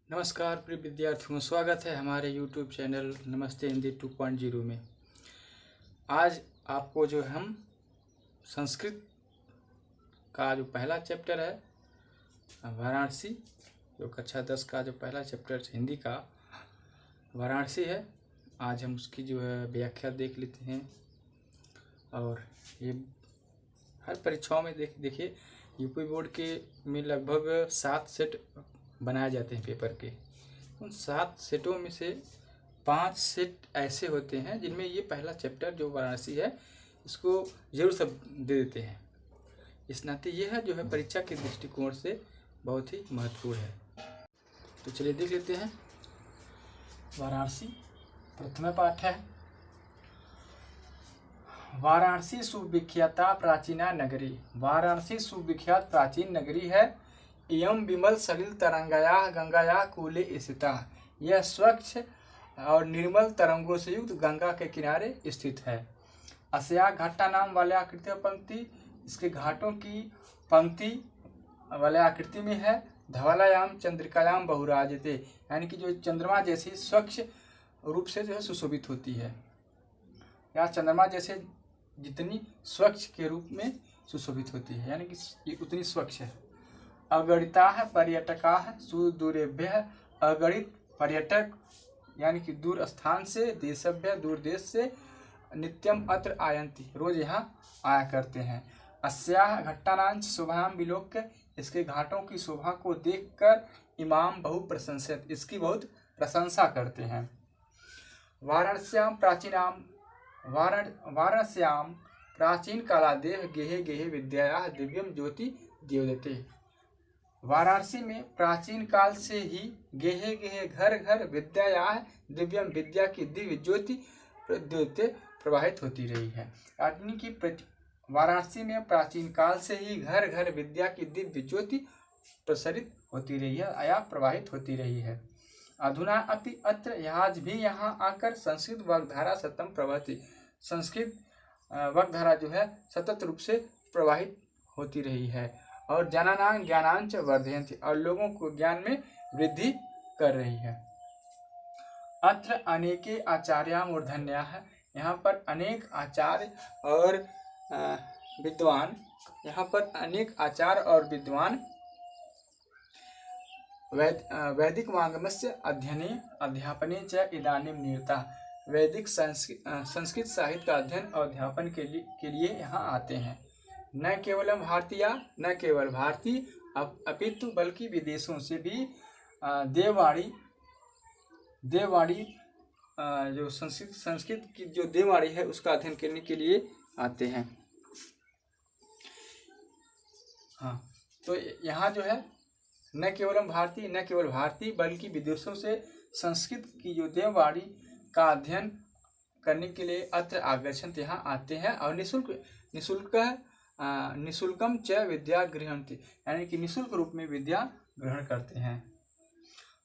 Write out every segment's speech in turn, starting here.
नमस्कार प्रिय विद्यार्थियों, स्वागत है हमारे YouTube चैनल नमस्ते हिंदी 2.0 में। आज आपको जो हम संस्कृत का जो पहला चैप्टर है वाराणसी, जो कक्षा 10 का जो पहला चैप्टर हिंदी का वाराणसी है, आज हम उसकी जो है व्याख्या देख लेते हैं। और ये हर परीक्षाओं में देखिए यूपी बोर्ड के में लगभग 7 सेट बनाए जाते हैं पेपर के। उन 7 सेटों में से 5 सेट ऐसे होते हैं जिनमें ये पहला चैप्टर जो वाराणसी है इसको जरूर सब दे देते हैं। इस नाते ये है जो है परीक्षा के दृष्टिकोण से बहुत ही महत्वपूर्ण है। तो चलिए देख लेते हैं वाराणसी। प्रथम पाठ है वाराणसी सुविख्याता प्राचीना नगरी। वाराणसी सुविख्यात प्राचीन नगरी है। एवं विमल सलिल तरंगया गंगाया कूले स्थिता। यह स्वच्छ और निर्मल तरंगों से युक्त गंगा के किनारे स्थित है। अस्या घट्टा नाम वाले आकृति पंक्ति, इसके घाटों की पंक्ति वाले आकृति में है। धवलायाम चंद्रिकायाम बहुराजते, यानी कि जो चंद्रमा जैसी स्वच्छ रूप से जो है सुशोभित होती है, या चंद्रमा जैसे जितनी स्वच्छ के रूप में सुशोभित होती है, यानी कि ये उतनी स्वच्छ है। अगणिता पर्यटका सुदूरेभ्य, अगणित पर्यटक यानी कि दूर स्थान से, देशभ्य दूर देश से, नित्यम अत्र आयन्ति रोज यहाँ आया करते हैं। अस्याह घट्टानांच शोभाम विलोक्य, इसके घाटों की शोभा को देखकर इमाम बहु प्रशंसित, इसकी बहुत प्रशंसा करते हैं। वाराणस्याम प्राचीन कालादेव गेहे गेहे विद्याया दिव्यम ज्योति द्योतते। वाराणसी में प्राचीन काल से ही गेहे गेहे घर घर विद्या दिव्यम विद्या की दिव्य ज्योति प्रवाहित होती रही है। यानी कि वाराणसी में प्राचीन काल से ही घर घर विद्या की दिव्य ज्योति प्रसरित होती रही है या प्रवाहित होती रही है। अधुना अपि अत्र, आज भी यहाँ आकर संस्कृत वाग्धारा सततम प्रवहति, संस्कृत वाग्धारा जो है सतत रूप से प्रवाहित होती रही है। और जनानां ज्ञानांच वर्धयन्ति, और लोगों को ज्ञान में वृद्धि कर रही है। अत्र अनेके आचार्या मूर्धन्याः, यहाँ पर अनेक आचार्य और विद्वान, यहाँ पर अनेक आचार्य और विद्वान वैदिक वाङ्मयस्य अध्ययने अध्यापने च इदानीं निरता, वैदिक संस्कृत साहित्य का अध्ययन और अध्यापन के लिए यहाँ आते हैं। न केवलम भारतीय, न केवल भारतीय अपितु बल्कि विदेशों से भी देववाणी जो संस्कृत की जो देववाणी है उसका अध्ययन करने के लिए आते हैं। हाँ, तो यहाँ जो है न केवलम भारतीय, न केवल भारतीय बल्कि विदेशों से संस्कृत की जो देववाणी का अध्ययन करने के लिए अत्र आगच्छन्ति, यहाँ आते हैं। और निःशुल्कम च विद्या गृह्णन्ति, यानी कि निःशुल्क रूप में विद्या ग्रहण करते हैं।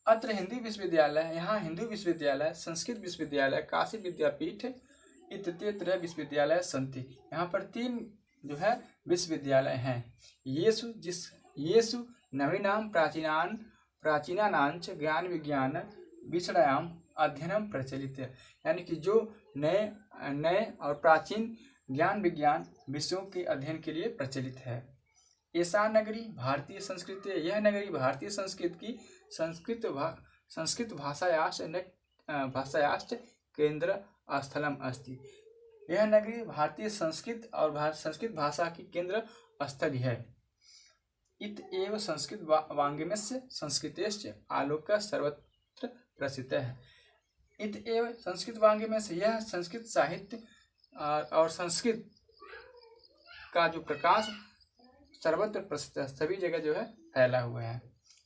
अत्र हिंदी विश्वविद्यालय, यहाँ हिंदू विश्वविद्यालय, संस्कृत विश्वविद्यालय, काशी विद्यापीठ इत्यत्र विश्वविद्यालय सन्ति, यहाँ पर 3 जो है विश्वविद्यालय हैं। येषु नवीनाम प्राचीनानांच ज्ञान विज्ञान विषयाम अध्ययनम प्रचलित, यानी कि जो नए और प्राचीन ज्ञान विज्ञान विषयों के अध्ययन के लिए प्रचलित है। ऐसा नगरी भारतीय संस्कृति, यह नगरी भारतीय संस्कृत की संस्कृत भाषायाश्च केंद्र स्थलम अस्ति, यह नगरी भारतीय संस्कृत और संस्कृत भाषा की केंद्र स्थल है। इत एव संस्कृत वाङ्मयस्य संस्कृतेश्च आलोकः सर्वत्र प्रसिद्ध है। इत एव संस्कृत वाङ्मयस्य, यह संस्कृत साहित्य और संस्कृत का जो प्रकाश सर्वत्र प्रसिद्ध है, सभी जगह जो है फैला हुआ है।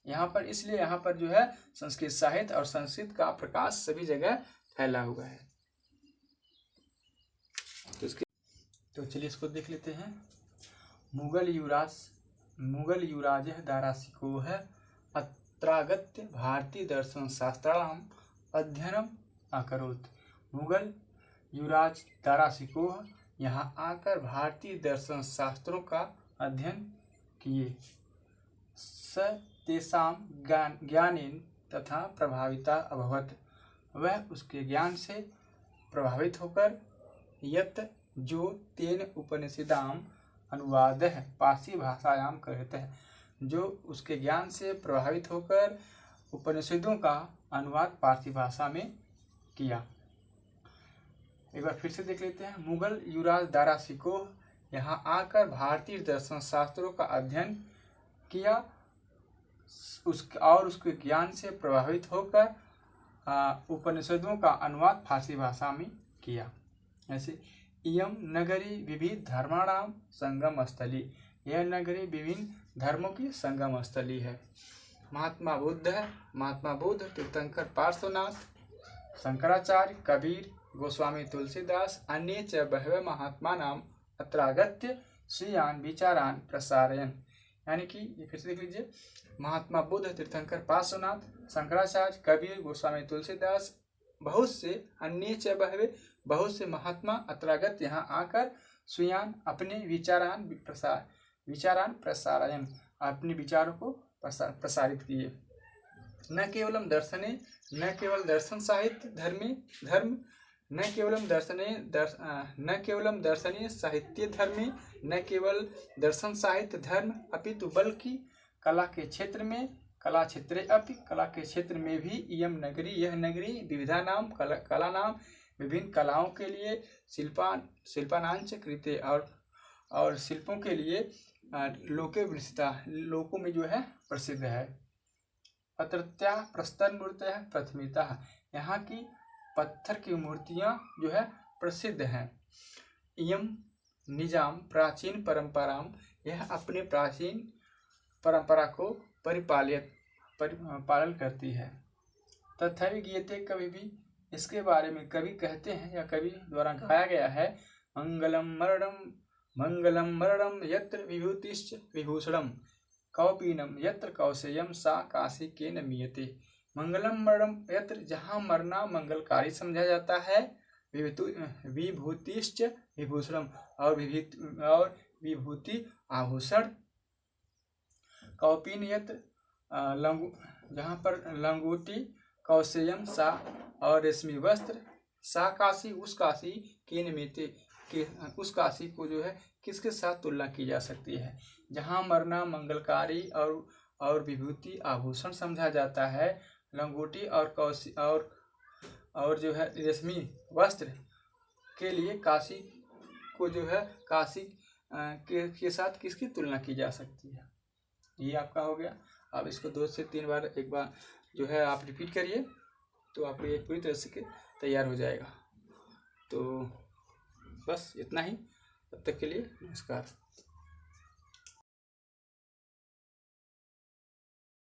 यहाँ पर इसलिए यहाँ पर जो है संस्कृत साहित्य और संस्कृत का प्रकाश सभी जगह फैला हुआ है। तो चलिए इसको देख लेते हैं। मुगल युवराज दाराशिको है अत्रागत्य भारतीय दर्शन शास्त्राणाम अध्ययनम अकरोत्। मुगल युवराज दाराशिको यहाँ आकर भारतीय दर्शन शास्त्रों का अध्ययन किए। स तेषां ज्ञानेन तथा प्रभाविता अभवत, वह उसके ज्ञान से प्रभावित होकर यत् जो तेन उपनिषदाम अनुवादः पारसी भाषायाम करते, जो उसके ज्ञान से प्रभावित होकर उपनिषदों का अनुवाद पारसी भाषा में किया। एक बार फिर से देख लेते हैं। मुगल युवराज दारा शिकोह यहाँ आकर भारतीय दर्शन शास्त्रों का अध्ययन किया और उसके ज्ञान से प्रभावित होकर उपनिषदों का अनुवाद फारसी भाषा में किया। ऐसे इयम नगरी विविध धर्माणाम संगम स्थली, यह नगरी विभिन्न धर्मों की संगम स्थली है। महात्मा बुद्ध, तीर्थंकर पार्श्वनाथ, शंकराचार्य, कबीर, गोस्वामी तुलसीदास, अन्ये च बहवे महात्मानाम अत्रागत्य श्रियान विचारान प्रसारयन्। यानी कि ये फिर से देख लीजिए, महात्मा बुद्ध, तीर्थंकर पार्श्वनाथ, शंकराचार्य, कबीर, गोस्वामी तुलसीदास, बहुत से अन्य च बहवे, बहुत से महात्मा अत्रागत यहाँ आकर श्रियान अपने विचारान प्रसारयन्, अपने विचारों को प्रसारित किए। न केवलम दर्शने, न केवल दर्शन साहित्य धर्म, न केवलम दर्शनीय साहित्य धर्मे, न केवल दर्शन साहित्य धर्म अपितु बल्कि कला के क्षेत्र में भी इयम नगरी, यह नगरी विविधा नाम कला नाम विभिन्न कलाओं के लिए शिल्पानांच कृते और शिल्पों के लिए लोके विस्तृता, लोकों में जो है प्रसिद्ध है। अत्रत्या प्रस्तर मूर्तयः प्रथमिता, यहाँ की पत्थर की मूर्तियाँ जो है प्रसिद्ध हैं। इयम निजाम प्राचीन परंपराम, यह अपने प्राचीन परंपरा को पालन करती है। तथा गीयते, कभी भी इसके बारे में कवि कहते हैं या कवि द्वारा गाया गया है, मंगलम मरणम यत्र विभूतिश्च विभूषणम कौपीनम यत्र कौशेयम सा काशी के मीयते। मंगलम मरणम यत्र, जहाँ मरना मंगलकारी समझा जाता है, विभूतिश्च विभूषणम और विभूति आभूषण, कौपीन यत्र जहाँ पर लंगोटी, कौशेयम सा और रेशमी वस्त्र, सा काशी उस काशी के निमित्ते उस काशी को जो है किसके साथ तुलना की जा सकती है, जहाँ मरना मंगलकारी और विभूति आभूषण समझा जाता है, लंगोटी और जो है रेशमी वस्त्र के लिए काशी को जो है काशी के साथ किसकी तुलना की जा सकती है। ये आपका हो गया। अब इसको 2 से 3 बार एक बार जो है आप रिपीट करिए, तो आपको ये पूरी तरह से तैयार हो जाएगा। तो बस इतना ही, तब तक के लिए नमस्कार।